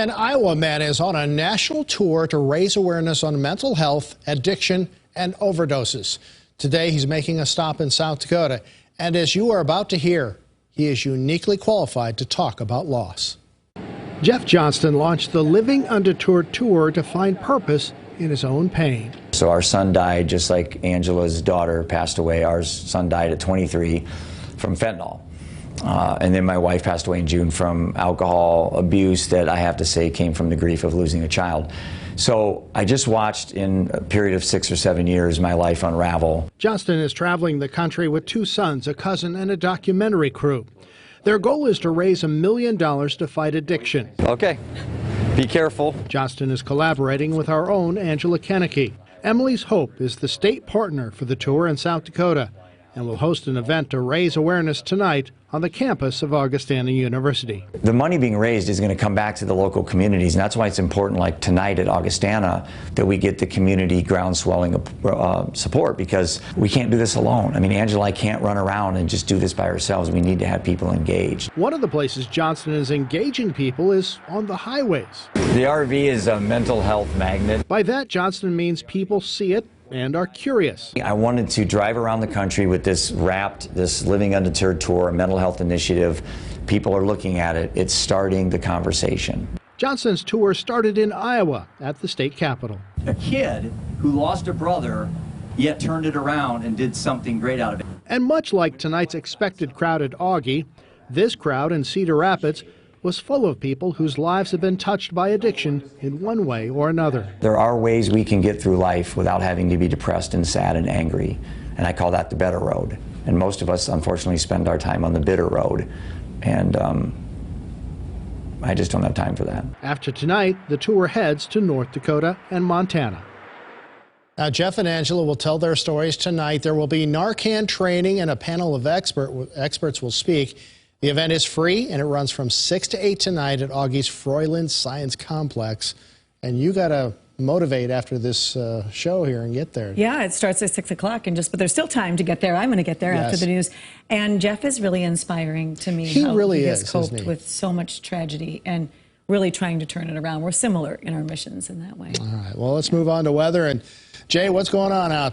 An Iowa man is on a national tour to raise awareness on mental health, addiction, and overdoses. Today, he's making a stop in South Dakota. And as you are about to hear, he is uniquely qualified to talk about loss. Jeff Johnston launched the Living Undetoured tour to find purpose in his own pain. So our son died just like Angela's daughter passed away. Our son died at 23 from fentanyl. And then my wife passed away in June from alcohol abuse that I have to say came from the grief of losing a child. So I just watched in a period of 6 or 7 years my life unravel. Johnston is traveling the country with 2 sons, a cousin, and a documentary crew. Their goal is to raise $1 million to fight addiction. Okay, be careful. Johnston is collaborating with our own Angela Kennecke. Emily's Hope is the state partner for the tour in South Dakota and will host an event to raise awareness tonight on the campus of Augustana University. The money being raised is going to come back to the local communities, and that's why it's important, like tonight at Augustana, that we get the community groundswelling support, because we can't do this alone. I mean, Angela and I can't run around and just do this by ourselves. We need to have people engaged. One of the places Johnston is engaging people is on the highways. The RV is a mental health magnet. By that, Johnston means people see it and are curious. I wanted to drive around the country with this Living Undeterred tour, a mental health initiative. People are looking at it. It's starting the conversation. Johnston's tour started in Iowa at the state capitol. A kid who lost a brother, yet turned it around and did something great out of it. And much like tonight's expected crowd at Augie, this crowd in Cedar Rapids was full of people whose lives have been touched by addiction in one way or another. There are ways we can get through life without having to be depressed and sad and angry, and I call that the better road. And most of us, unfortunately, spend our time on the bitter road, and I just don't have time for that. After tonight, the tour heads to North Dakota and Montana. Now, Jeff and Angela will tell their stories tonight. There will be Narcan training, and a panel of experts will speak. The event is free, and it runs from 6 to 8 tonight at Augie's Froyland Science Complex. And you got to motivate after this show here and get there. Yeah, it starts at 6 o'clock, but there's still time to get there. I'm going to get there after the news. And Jeff is really inspiring to me. He really has coped with so much tragedy and really trying to turn it around. We're similar in our missions in that way. All right, well, let's move on to weather. And Jay, what's going on out there?